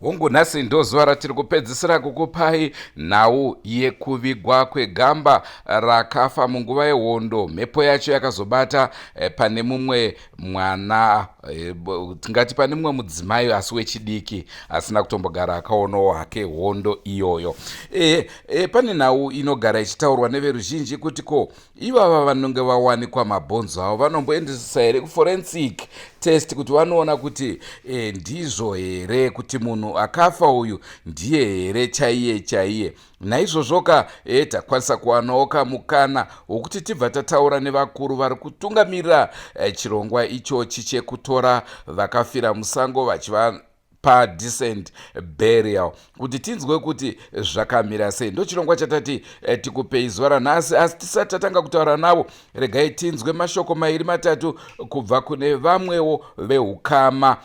Hongu nhasi ndo zuva ratiri kupedzisira kukupai nhau yekuvigwa kwegamba rakafa munguva yehondo. Mhepo yacho yakazobata pane mumwe mwana, tingati pane mumwe mudzimai asi wechidiki asina kutombogara akaonawo hake hondo iyoyo. Pane nhau inogara ichitaurwa neveruzhinji kuti ko ivava vanonge vawanikwa mabhonzo avo vanomboendesesa here kuforensic test kuti vanoona kuti ndizvo here kuti munhu akafa uyu ndiye here chaiye. Naizvozvoka takwanisa kuwanawo kamukana wokuti tibva tataura nevakuru vari kutungamirira chirongwa ichochi chekutora vakafira musango vachiva decent burial kuti tinzwe kuti zvakamira sei. Ndo chirongwa chatati tikupei zuva ranhasi, asi tisati tatanga kutaura navo regai tinzwe mashoko mairi matatu kubva kune vamwewo vehukama.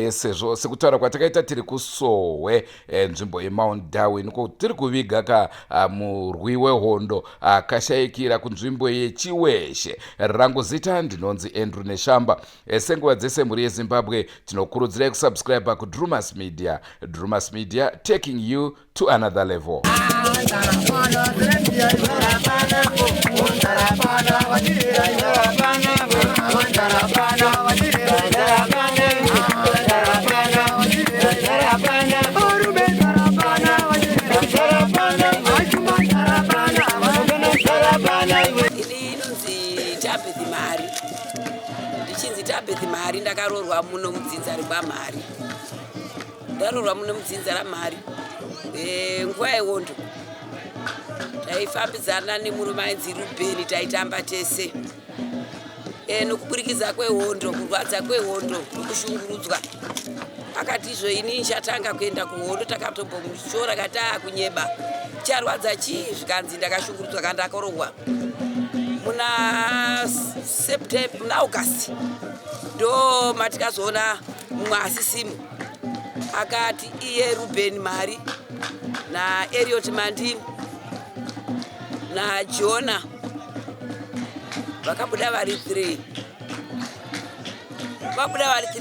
Sezvo sekutaura kwatakaita tiri kuSowe, nzvimbo yeMount Darwin, ko tiri kuviga murwi wehondo akashayikira kunzvimbo yeChiweshe. Rangu zita ndinonzi Andrew Neshamba. Senguva dzese muri yeZimbabwe tinokurudzirai kusubscribe kuDrumas Media. Drumas Media, taking you to another level. Tabitha Mari ndakarorwa muno mudzinza rekwamhari. Ndarorwa muno mudzinza ramhari nguva yehondo. Taifambidzana nemurume ainzi Rubeni, taitamba tese. Nokuburikidza kwehondo, kurwadza kwehondo nokushungurudzwa, akati izvoini nchatanga kuenda kuhondo. Takatombomushora kati kunyeba charwadza chii, zvikanzi ndakashungurudzwa kandi ndakarohwa muna September, muna August ndo matikazoona mumwe asisimu akati iye Rubeni Mari naEriot Mandi naJona vakabuda vari 3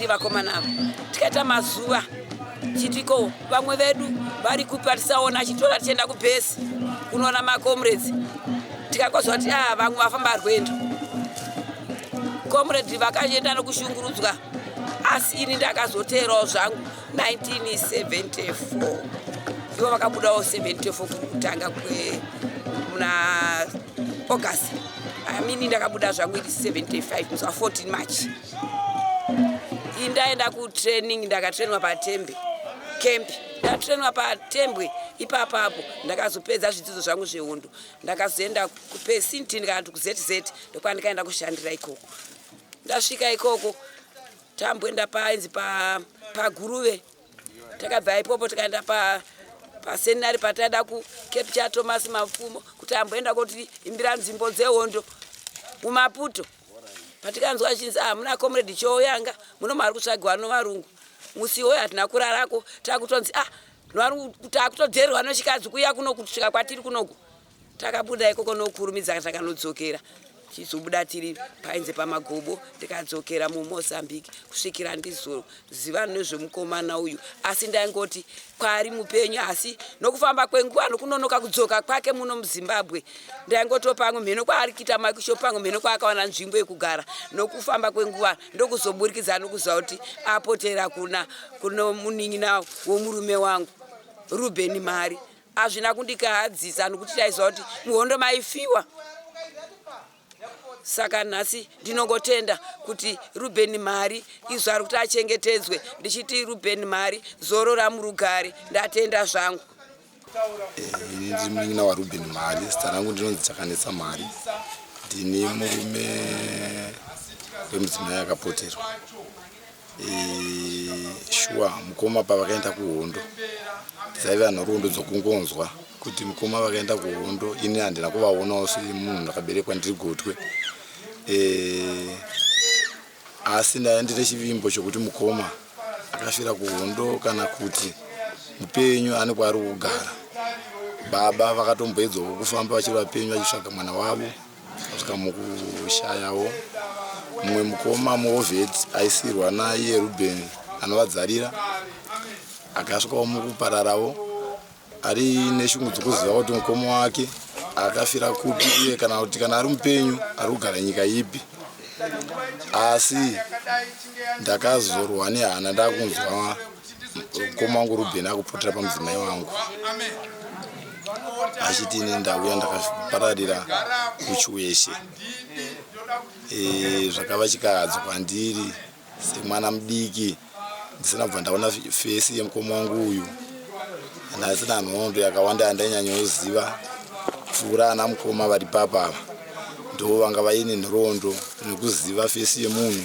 vakomana avo. Tikaita mazuva chitiko vamwe vedu vari kupa tisaona chitora tichienda kubhesi kunoona macomrades, tikakozwa kuti vamwe vafamba rwendo. Comrade vakaenda nokushungurudzwa, asi ini ndakazoteerawo zvangu 1974. Ivo vakabudawo 74 kutanga muna August. Amini ndakabuda zvangu iri 75 musi wa14 March. Indaenda kutraining, ndakatrainwa paTembe camp. Ndatrainwa paTembe ipapapo ndakazopedza zvidzidzo zvangu zvehondo. Ndakazoenda kuPesinti ndikati kuZZ ndokwandikaenda kushandira ikoko. Ndasvika ikoko tamboenda painzi paGuruve. Takabva ipopo tikaenda paseminari pataida kuCapture Thomas Mapfumo kuti amboenda kuti imbira nzvimbo dzehondo muMaputo. Patikanzwa chinzi muna comrade choyanga muno mari kutsvagiwa novarungu. Musi hoyo hatina kurarako, takutonzi takutodzerwa nochikadzi kuya kuno kusvika kwatiri kunoku. Takabuda ikoko nokurumidza takanodzokera. tizobuda tiri painze pamagobo tikadzokera muMozambique kusvikira ndizoziva nezvemukomana uyu. Asi ndaingoti kwari mupenyu, asi nokufamba kwenguva nokunonoka kudzoka kwake muno muZimbabwe ndaingotopamwe mheno kwaari kuita makisho pamwe mheno kwaakawana nzvimbo yekugara nokufamba kwenguva ndokuzoburikidza nokuziva kuti apotera kuno munin'ina womurume wangu Ruben Mari. Hazvina kundikahadzisa nokuti taiziva kuti muhondo maifiwa. Saka nhasi ndinongotenda kuti Ruben Mari izvo ari kuti achengetedzwe. Ndichiti Ruben Mari zorora murugare, ndatenda zvangu. Ini ndiri munin'ina waRuben Mari, zita rangu ndinonzi Chakanetsa Mari. Ndine murume wemudzimai akapoterwa. Shuwa mukoma pavakaenda kuhondo dzaiva nhoroondo dzokungonzwa kuti mukoma vakaenda kuhondo. Ini handina kuvaonawo semunhu ndakaberekwa ndiri gotwe, asi ndaya ndine chivimbo chokuti mukoma akafira kuhondo kana kuti mupenyu ane kwaari kugara. Baba vakatomboedzawo kufamba vachiri vapenyu vachitsvaga mwana wavo kusvika mukushayawo. Mumwe mukoma muOveti aisirwa naiye Ruben anovadzarira akasvikawo mukupararawo ari neshungu dzokuziva kuti mukoma wake akafira kupi uye kana kuti kana ari mupenyu ari kugara nyika ipi. Asi ndakazorwa nehana ndakunzwa mukoma wangu Ruben akupotera pamudzimai wangu achiti ini ndauya ndakapararira kuChiweshe. Zvakava chikahadzo kwandiri semwana mudiki ndisina kubva ndaona fesi yemukoma wangu uyu. Ndasina nhondo yakawanda yandainyanyooziva pfuura ana mukoma vari papava. Ndo vanga vaine nhoroondo nekuziva fesi yemunhu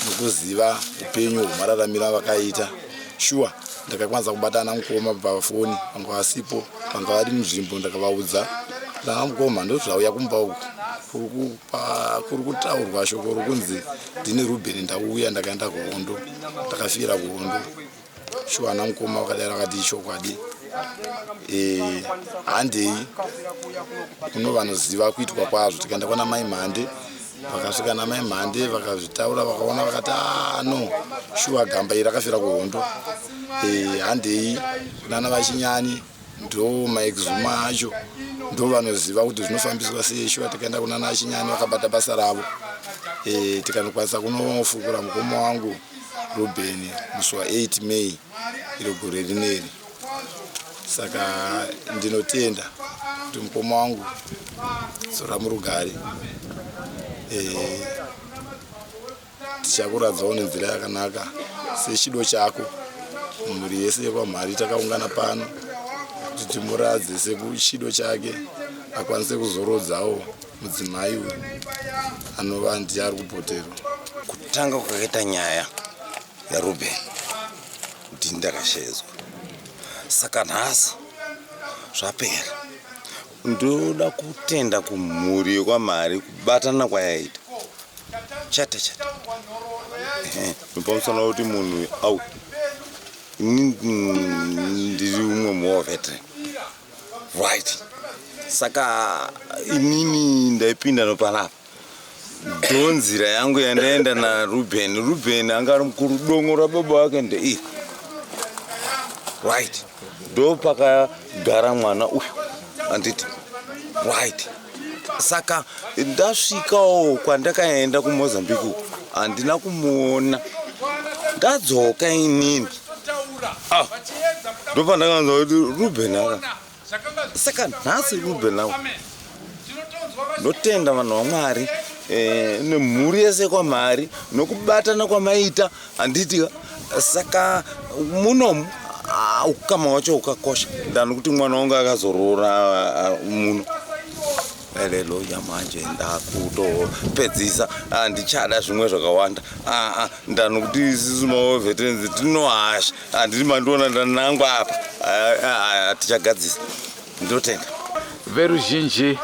nekuziva upenyu hwemararamiro vakaita. Shuwa ndakakwanisa kubata ana mukoma pafoni, vanga vasipo vanga vari munzvimbo. Ndakavaudza kuti ana mukoma ndozvauya kumba uku kuri kutaurwa shoko rokunzi ndine Ruben ndauya ndakaenda kuhondo ndakafira kuhondo. Shuwa ana mukoma vakadai vakati chokwadi. Handei kuno vanoziva kuitwa kwazvo. Tikaenda kwana mai Mhande vakasvika namai Mhande vakazvitaura vakaona vakati no shuwa gamba iri rakafira kuhondo. Handei kunana vaChinyani ndo maexuma acho ndo vanoziva kuti zvinofambiswa sei. Shuwa tikaenda kunana vaChinyani vakabata basa ravo. Tikanokwanisa kunofukura mukoma wangu Ruben musi wa8 Mei iro gore rineri. Saka ndinotenda kuti mukoma wangu zora murugare. Tichakuradzawo nenzira yakanaka sechido chako. Mhuri yese yekwamhari takaungana pano kuti timuradze sekuchido chake akwanise kuzorodzawo mudzimai uyu anova ndiye ari kupoterwa. Kutanga kwakaita nyaya yaRuben kuti ndakashedzwa. Saka nhasi zvapera. Ndoda kutenda kumhuri yekwamhari kubatana kwayaita chata pamusana kuti munhu au ndiri umwe muOveti right. Saka inini ndaipinda nopanapa ndo nzira yangu yandaenda naRuben. Ruben anga ari mukuru dongo rababa wake ndei right. Ndo pakagara mwana uyu anditi right. Saka ndasvikawo kwandakaenda kuMozambique handina kumuona. Ndadzoka inini ndo pandakanzwa kuti Ruben aka. Saka nhasi Ruben aka ndotenda vanhu vaMwari nemhuri yese kwamhari nokubatana kwamaita handiti. Saka munomu ukama wacho ukakosha. Ndani kuti mwana wangu akazorora muno. Lelo yamanje ndakutopedzisa handichada zvimwe zvakawanda. Ndani kuti isusu maOveti tinohasha handiri mandiona ndanangu apa tichagadzisa. Ndotenda veruzhinji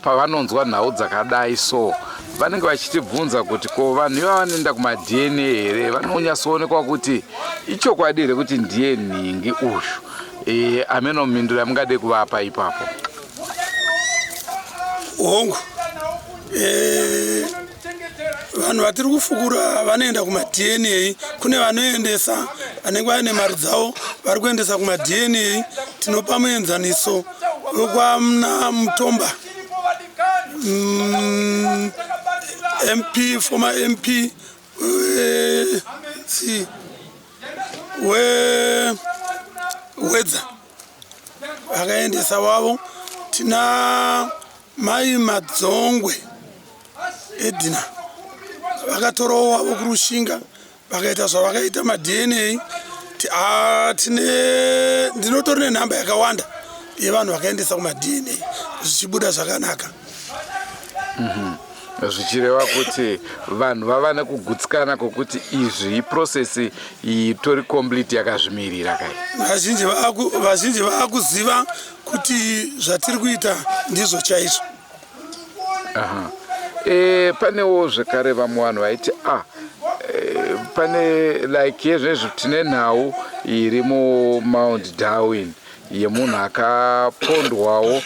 pavanonzwa nhau dzakadai so vanenge vachitibvunza kuti ko vanhu ivava vanoenda kumaDNA here vanonyatsoonekwa kuti ichokwadi here kuti ndiye nhingi uyu. Ameno mhinduro yamungade kuvapa ipapo? hongu vanhu vatiri kufukura vanoenda kumadna. Kune vanoendesa vanenge vaine mari dzavo vari kuendesa kumadna. Tinopa muenzaniso wekwamuna Mutomba, MP, former MP Wedza vakaendesa wavo. Tina Mai Madzongwe Edina vakatorawo wavo kurushinga vakaita zvavakaita madna. Ndinotori nenhamba yakawanda yevanhu vakaendesa kumadna zvichibuda zvakanaka. Zvichireva kuti vanhu vava nekugutsikana kwokuti izvi iprocesi itori complete yakazvimirira kai. Vazhinji vaakuziva kuti zvatiri kuita ndizvo chaizvo. Panewo zvekare vamwe vanhu vaiti pane like yezvezvo tine nhau iri muMount Darwin yemunhu akapondwawo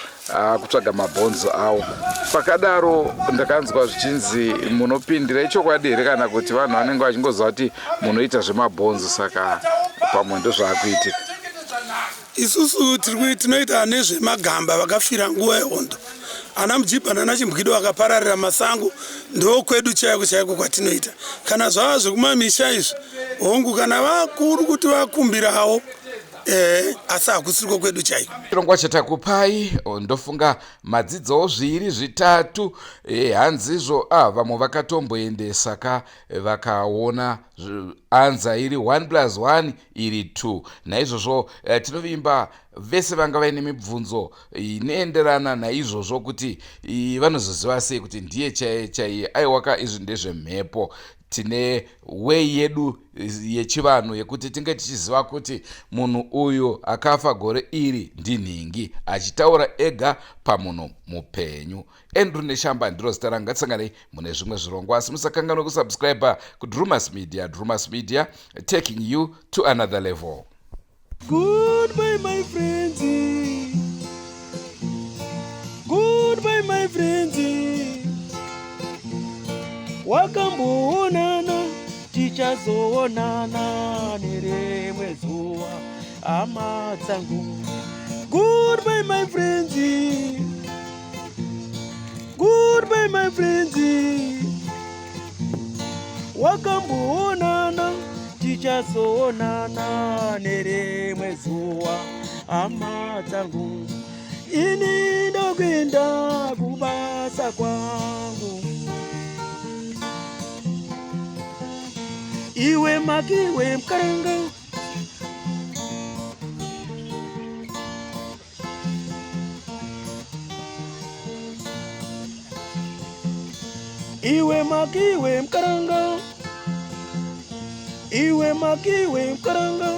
kutsvaga mabhonzo awo. Pakadaro ndakanzwa zvichinzi munopindira ichokwadi here kana kuti vanhu vanenge vachingoziva kuti munoita zvemabhonzo saka pamwe ndozvaakuitika? Isusu tinoita nezvemagamba vakafira nguva yehondo. Ana Mujibha nana Chimbwido vakapararira masango ndo kwedu chaiko kwatinoita. Kana zvava zvekumamisha izvi hongu kana vakuru kuti vakumbirawo asi hakusiriko kwedu chaiko. Chirongwa chatakupai ndofunga madzidzowo zviri zvitatu hanzizvo vamwe vakatomboendesa ka vakaona anza iri 1+1 iri 2. Naizvozvo tinovimba vese vanga vaine mibvunzo inoenderana naizvozvo kuti vanozoziva sei kuti ndiye chaiye aiwaka izvi ndezvemhepo. Tine wei yedu yechivanhu yekuti tinge tichiziva kuti munhu uyu akafa gore iri ndinhingi achitaura ega pamunhu mupenyu. Andrew Neshamba ndiro zita ranga. Tsanganai mune zvimwe zvirongwa asi musakanganwe kusubscribe kuDrumas Media. Drumas Media, taking you to another level. Goodbye my friends. Goodbye my friends. Wakamboonana tichazoonana nerimwe zuva hama dzangu. Goodbye my friends. Goodbye my friends. Wakamboonana tichazoonana nerimwe zuva hama dzangu. Ini ndokwenda kubasa kwangu. Iwe Makiwe Mkaranga. Iwe Makiwe Mkaranga. Iwe Makiwe Mkaranga.